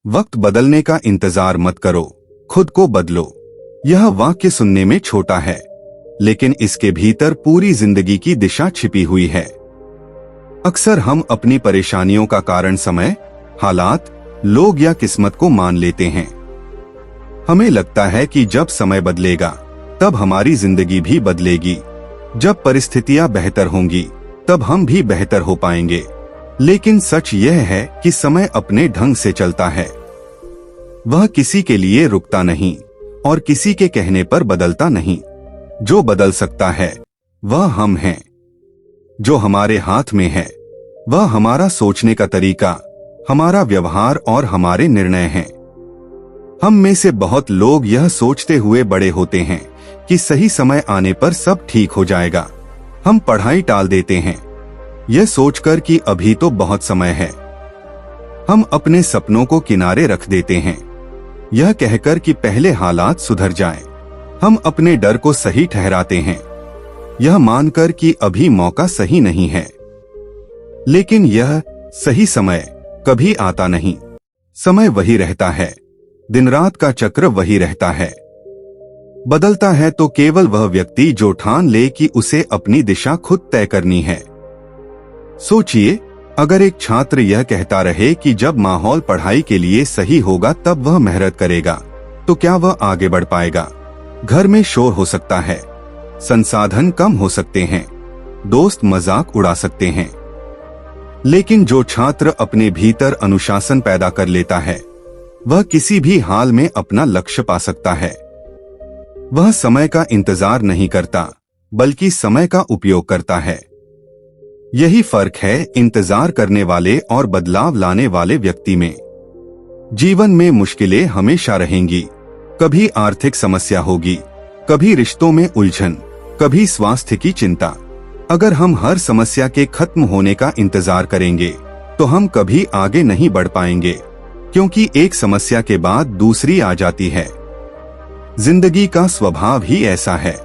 वक्त बदलने का इंतजार मत करो, खुद को बदलो। यह वाक्य सुनने में छोटा है, लेकिन इसके भीतर पूरी जिंदगी की दिशा छिपी हुई है। अक्सर हम अपनी परेशानियों का कारण समय, हालात, लोग या किस्मत को मान लेते हैं। हमें लगता है कि जब समय बदलेगा तब हमारी जिंदगी भी बदलेगी, जब परिस्थितियां बेहतर होंगी तब हम भी बेहतर हो पाएंगे। लेकिन सच यह है कि समय अपने ढंग से चलता है। वह किसी के लिए रुकता नहीं और किसी के कहने पर बदलता नहीं। जो बदल सकता है वह हम हैं। जो हमारे हाथ में है वह हमारा सोचने का तरीका, हमारा व्यवहार और हमारे निर्णय हैं। हम में से बहुत लोग यह सोचते हुए बड़े होते हैं कि सही समय आने पर सब ठीक हो जाएगा। हम पढ़ाई टाल देते हैं, यह सोचकर कि अभी तो बहुत समय है। हम अपने सपनों को किनारे रख देते हैं, यह कहकर कि पहले हालात सुधर जाएं। हम अपने डर को सही ठहराते हैं, यह मानकर कि अभी मौका सही नहीं है। लेकिन यह सही समय कभी आता नहीं। समय वही रहता है, दिन रात का चक्र वही रहता है। बदलता है तो केवल वह व्यक्ति जो ठान ले कि उसे अपनी दिशा खुद तय करनी है। सोचिए, अगर एक छात्र यह कहता रहे कि जब माहौल पढ़ाई के लिए सही होगा तब वह मेहनत करेगा, तो क्या वह आगे बढ़ पाएगा? घर में शोर हो सकता है, संसाधन कम हो सकते हैं, दोस्त मजाक उड़ा सकते हैं। लेकिन जो छात्र अपने भीतर अनुशासन पैदा कर लेता है, वह किसी भी हाल में अपना लक्ष्य पा सकता है। वह समय का इंतजार नहीं करता, बल्कि समय का उपयोग करता है। यही फर्क है इंतजार करने वाले और बदलाव लाने वाले व्यक्ति में। जीवन में मुश्किलें हमेशा रहेंगी। कभी आर्थिक समस्या होगी, कभी रिश्तों में उलझन, कभी स्वास्थ्य की चिंता। अगर हम हर समस्या के खत्म होने का इंतजार करेंगे तो हम कभी आगे नहीं बढ़ पाएंगे, क्योंकि एक समस्या के बाद दूसरी आ जाती है। जिंदगी का स्वभाव ही ऐसा है।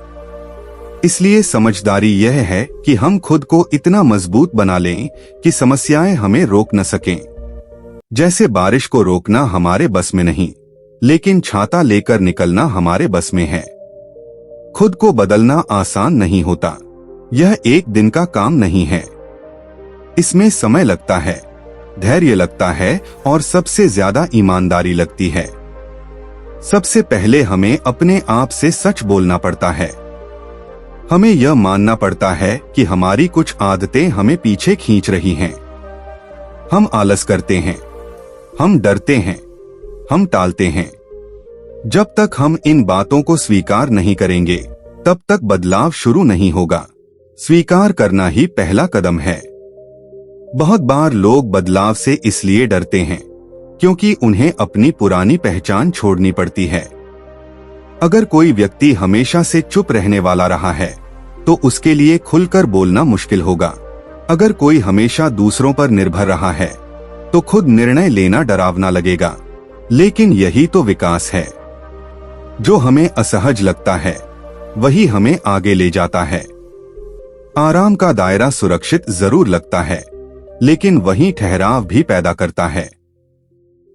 इसलिए समझदारी यह है कि हम खुद को इतना मजबूत बना लें कि समस्याएं हमें रोक न सकें। जैसे बारिश को रोकना हमारे बस में नहीं, लेकिन छाता लेकर निकलना हमारे बस में है। खुद को बदलना आसान नहीं होता, यह एक दिन का काम नहीं है। इसमें समय लगता है, धैर्य लगता है और सबसे ज्यादा ईमानदारी लगती है। सबसे पहले हमें अपने आप से सच बोलना पड़ता है। हमें यह मानना पड़ता है कि हमारी कुछ आदतें हमें पीछे खींच रही हैं। हम आलस करते हैं, हम डरते हैं, हम टालते हैं। जब तक हम इन बातों को स्वीकार नहीं करेंगे, तब तक बदलाव शुरू नहीं होगा। स्वीकार करना ही पहला कदम है। बहुत बार लोग बदलाव से इसलिए डरते हैं क्योंकि उन्हें अपनी पुरानी पहचान छोड़नी पड़ती है। अगर कोई व्यक्ति हमेशा से चुप रहने वाला रहा है तो उसके लिए खुलकर बोलना मुश्किल होगा। अगर कोई हमेशा दूसरों पर निर्भर रहा है तो खुद निर्णय लेना डरावना लगेगा। लेकिन यही तो विकास है। जो हमें असहज लगता है वही हमें आगे ले जाता है। आराम का दायरा सुरक्षित जरूर लगता है, लेकिन वही ठहराव भी पैदा करता है।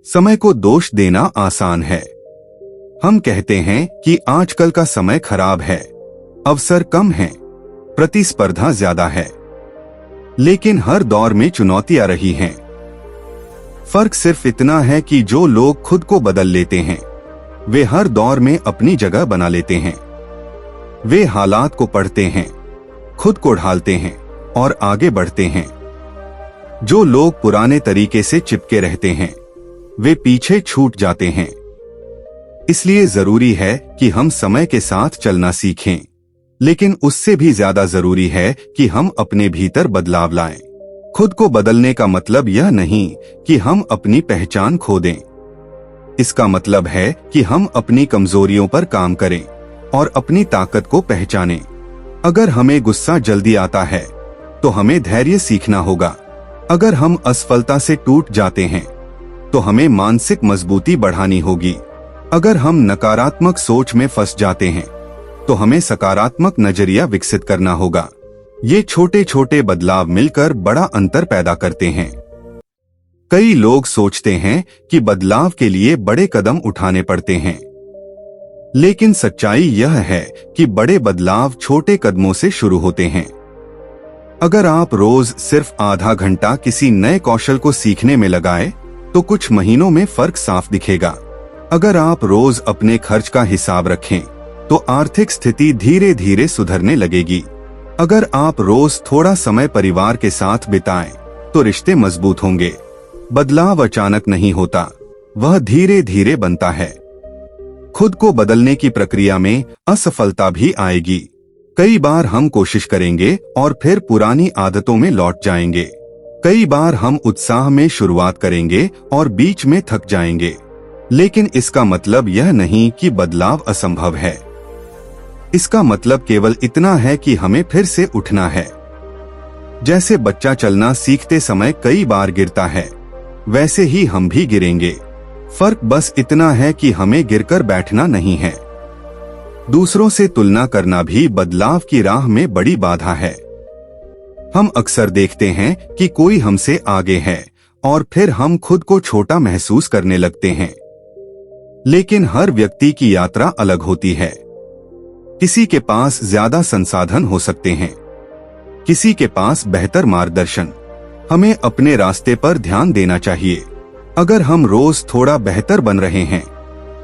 समय को दोष देना आसान है। हम कहते हैं कि आजकल का समय खराब है, अवसर कम है, प्रतिस्पर्धा ज्यादा है। लेकिन हर दौर में चुनौतियां रही हैं। फर्क सिर्फ इतना है कि जो लोग खुद को बदल लेते हैं वे हर दौर में अपनी जगह बना लेते हैं। वे हालात को पढ़ते हैं, खुद को ढालते हैं और आगे बढ़ते हैं। जो लोग पुराने तरीके से चिपके रहते हैं वे पीछे छूट जाते हैं। इसलिए जरूरी है कि हम समय के साथ चलना सीखें, लेकिन उससे भी ज्यादा जरूरी है कि हम अपने भीतर बदलाव लाएं। खुद को बदलने का मतलब यह नहीं कि हम अपनी पहचान खो दें। इसका मतलब है कि हम अपनी कमजोरियों पर काम करें और अपनी ताकत को पहचानें। अगर हमें गुस्सा जल्दी आता है तो हमें धैर्य सीखना होगा। अगर हम असफलता से टूट जाते हैं तो हमें मानसिक मजबूती बढ़ानी होगी। अगर हम नकारात्मक सोच में फंस जाते हैं तो हमें सकारात्मक नजरिया विकसित करना होगा। ये छोटे छोटे बदलाव मिलकर बड़ा अंतर पैदा करते हैं। कई लोग सोचते हैं कि बदलाव के लिए बड़े कदम उठाने पड़ते हैं, लेकिन सच्चाई यह है कि बड़े बदलाव छोटे कदमों से शुरू होते हैं। अगर आप रोज सिर्फ आधा घंटा किसी नए कौशल को सीखने में लगाए तो कुछ महीनों में फर्क साफ दिखेगा। अगर आप रोज अपने खर्च का हिसाब रखें तो आर्थिक स्थिति धीरे धीरे सुधरने लगेगी। अगर आप रोज थोड़ा समय परिवार के साथ बिताएं तो रिश्ते मजबूत होंगे। बदलाव अचानक नहीं होता, वह धीरे धीरे बनता है। खुद को बदलने की प्रक्रिया में असफलता भी आएगी। कई बार हम कोशिश करेंगे और फिर पुरानी आदतों में लौट जाएंगे। कई बार हम उत्साह में शुरुआत करेंगे और बीच में थक जाएंगे, लेकिन इसका मतलब यह नहीं कि बदलाव असंभव है। इसका मतलब केवल इतना है कि हमें फिर से उठना है। जैसे बच्चा चलना सीखते समय कई बार गिरता है, वैसे ही हम भी गिरेंगे। फर्क बस इतना है कि हमें गिरकर बैठना नहीं है। दूसरों से तुलना करना भी बदलाव की राह में बड़ी बाधा है। हम अक्सर देखते हैं कि कोई हमसे आगे है और फिर हम खुद को छोटा महसूस करने लगते हैं। लेकिन हर व्यक्ति की यात्रा अलग होती है। किसी के पास ज्यादा संसाधन हो सकते हैं, किसी के पास बेहतर मार्गदर्शन। हमें अपने रास्ते पर ध्यान देना चाहिए। अगर हम रोज थोड़ा बेहतर बन रहे हैं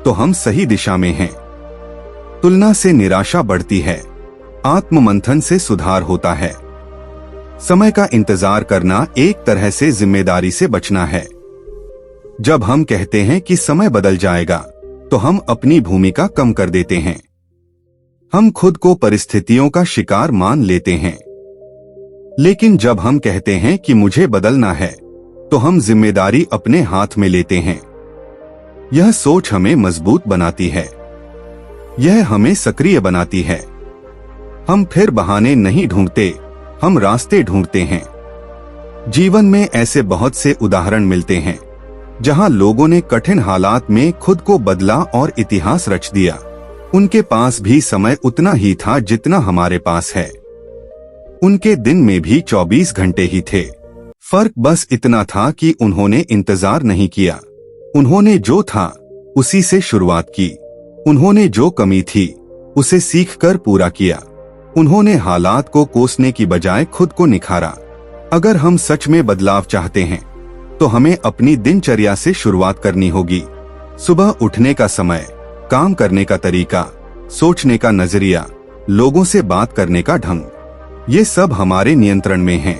तो हम सही दिशा में हैं। तुलना से निराशा बढ़ती है, आत्ममंथन से सुधार होता है। समय का इंतजार करना एक तरह से जिम्मेदारी से बचना है। जब हम कहते हैं कि समय बदल जाएगा तो हम अपनी भूमिका कम कर देते हैं। हम खुद को परिस्थितियों का शिकार मान लेते हैं। लेकिन जब हम कहते हैं कि मुझे बदलना है तो हम जिम्मेदारी अपने हाथ में लेते हैं। यह सोच हमें मजबूत बनाती है, यह हमें सक्रिय बनाती है। हम फिर बहाने नहीं ढूंढते, हम रास्ते ढूंढते हैं। जीवन में ऐसे बहुत से उदाहरण मिलते हैं जहां लोगों ने कठिन हालात में खुद को बदला और इतिहास रच दिया। उनके पास भी समय उतना ही था जितना हमारे पास है। उनके दिन में भी 24 घंटे ही थे। फर्क बस इतना था कि उन्होंने इंतजार नहीं किया। उन्होंने जो था उसी से शुरुआत की। उन्होंने जो कमी थी उसे सीखकर पूरा किया। उन्होंने हालात को कोसने की बजाय खुद को निखारा। अगर हम सच में बदलाव चाहते हैं तो हमें अपनी दिनचर्या से शुरुआत करनी होगी। सुबह उठने का समय, काम करने का तरीका, सोचने का नजरिया, लोगों से बात करने का ढंग, ये सब हमारे नियंत्रण में हैं।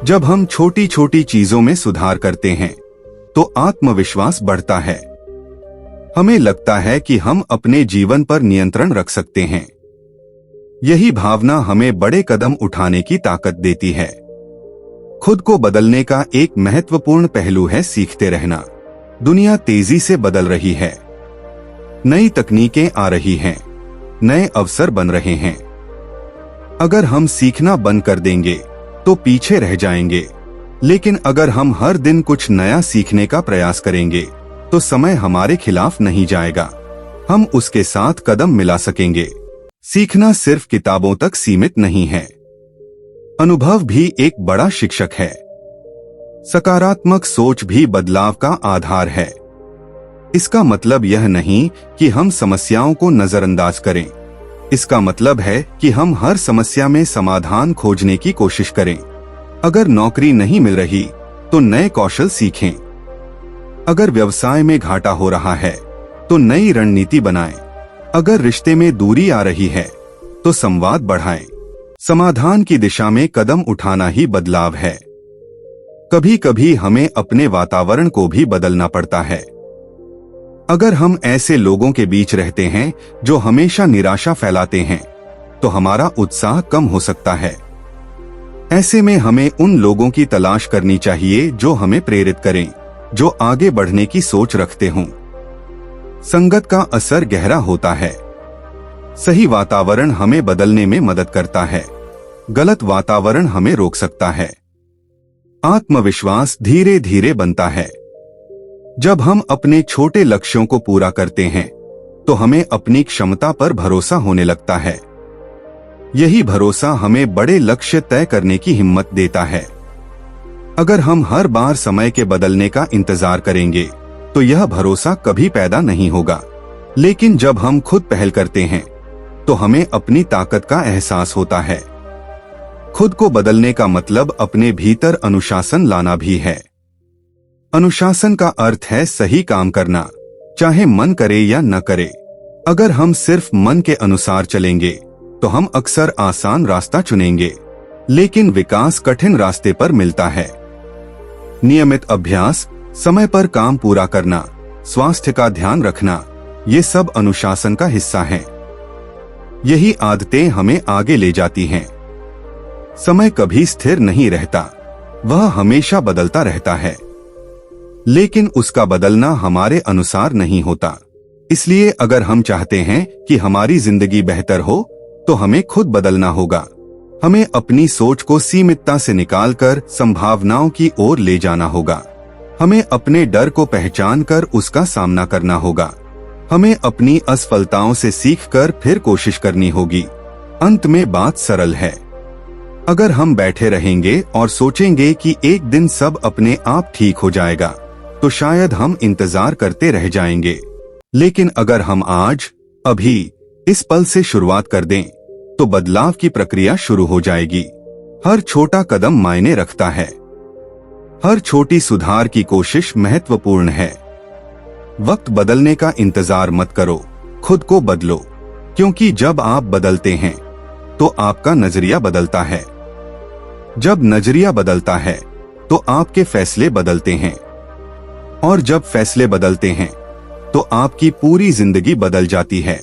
जब हम छोटी छोटी चीजों में सुधार करते हैं तो आत्मविश्वास बढ़ता है। हमें लगता है कि हम अपने जीवन पर नियंत्रण रख सकते हैं। यही भावना हमें बड़े कदम उठाने की ताकत देती है। खुद को बदलने का एक महत्वपूर्ण पहलू है सीखते रहना। दुनिया तेजी से बदल रही है, नई तकनीकें आ रही हैं, नए अवसर बन रहे हैं। अगर हम सीखना बंद कर देंगे तो पीछे रह जाएंगे। लेकिन अगर हम हर दिन कुछ नया सीखने का प्रयास करेंगे तो समय हमारे खिलाफ नहीं जाएगा, हम उसके साथ कदम मिला सकेंगे। सीखना सिर्फ किताबों तक सीमित नहीं है, अनुभव भी एक बड़ा शिक्षक है। सकारात्मक सोच भी बदलाव का आधार है। इसका मतलब यह नहीं कि हम समस्याओं को नजरअंदाज करें। इसका मतलब है कि हम हर समस्या में समाधान खोजने की कोशिश करें। अगर नौकरी नहीं मिल रही तो नए कौशल सीखें। अगर व्यवसाय में घाटा हो रहा है तो नई रणनीति बनाएं। अगर रिश्ते में दूरी आ रही है तो संवाद बढ़ाएं। समाधान की दिशा में कदम उठाना ही बदलाव है। कभी कभी हमें अपने वातावरण को भी बदलना पड़ता है। अगर हम ऐसे लोगों के बीच रहते हैं जो हमेशा निराशा फैलाते हैं तो हमारा उत्साह कम हो सकता है। ऐसे में हमें उन लोगों की तलाश करनी चाहिए जो हमें प्रेरित करें, जो आगे बढ़ने की सोच रखते हों। संगत का असर गहरा होता है। सही वातावरण हमें बदलने में मदद करता है, गलत वातावरण हमें रोक सकता है। आत्मविश्वास धीरे धीरे बनता है। जब हम अपने छोटे लक्ष्यों को पूरा करते हैं तो हमें अपनी क्षमता पर भरोसा होने लगता है। यही भरोसा हमें बड़े लक्ष्य तय करने की हिम्मत देता है। अगर हम हर बार समय के बदलने का इंतजार करेंगे तो यह भरोसा कभी पैदा नहीं होगा। लेकिन जब हम खुद पहल करते हैं तो हमें अपनी ताकत का एहसास होता है। खुद को बदलने का मतलब अपने भीतर अनुशासन लाना भी है। अनुशासन का अर्थ है सही काम करना, चाहे मन करे या न करे। अगर हम सिर्फ मन के अनुसार चलेंगे तो हम अक्सर आसान रास्ता चुनेंगे, लेकिन विकास कठिन रास्ते पर मिलता है। नियमित अभ्यास, समय पर काम पूरा करना, स्वास्थ्य का ध्यान रखना, ये सब अनुशासन का हिस्सा हैं। यही आदतें हमें आगे ले जाती हैं। समय कभी स्थिर नहीं रहता, वह हमेशा बदलता रहता है, लेकिन उसका बदलना हमारे अनुसार नहीं होता। इसलिए अगर हम चाहते हैं कि हमारी जिंदगी बेहतर हो तो हमें खुद बदलना होगा। हमें अपनी सोच को सीमितता से निकालकर संभावनाओं की ओर ले जाना होगा। हमें अपने डर को पहचानकर उसका सामना करना होगा। हमें अपनी असफलताओं से सीखकर फिर कोशिश करनी होगी। अंत में बात सरल है। अगर हम बैठे रहेंगे और सोचेंगे कि एक दिन सब अपने आप ठीक हो जाएगा, तो शायद हम इंतजार करते रह जाएंगे। लेकिन अगर हम आज, अभी, इस पल से शुरुआत कर दें, तो बदलाव की प्रक्रिया शुरू हो जाएगी। हर छोटा कदम मायने रखता है। हर छोटी सुधार की कोशिश महत्वपूर्ण है। वक्त बदलने का इंतजार मत करो, खुद को बदलो, क्योंकि जब आप बदलते हैं तो आपका नजरिया बदलता है। जब नजरिया बदलता है तो आपके फैसले बदलते हैं, और जब फैसले बदलते हैं तो आपकी पूरी जिंदगी बदल जाती है।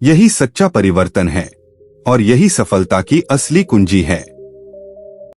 यही सच्चा परिवर्तन है और यही सफलता की असली कुंजी है।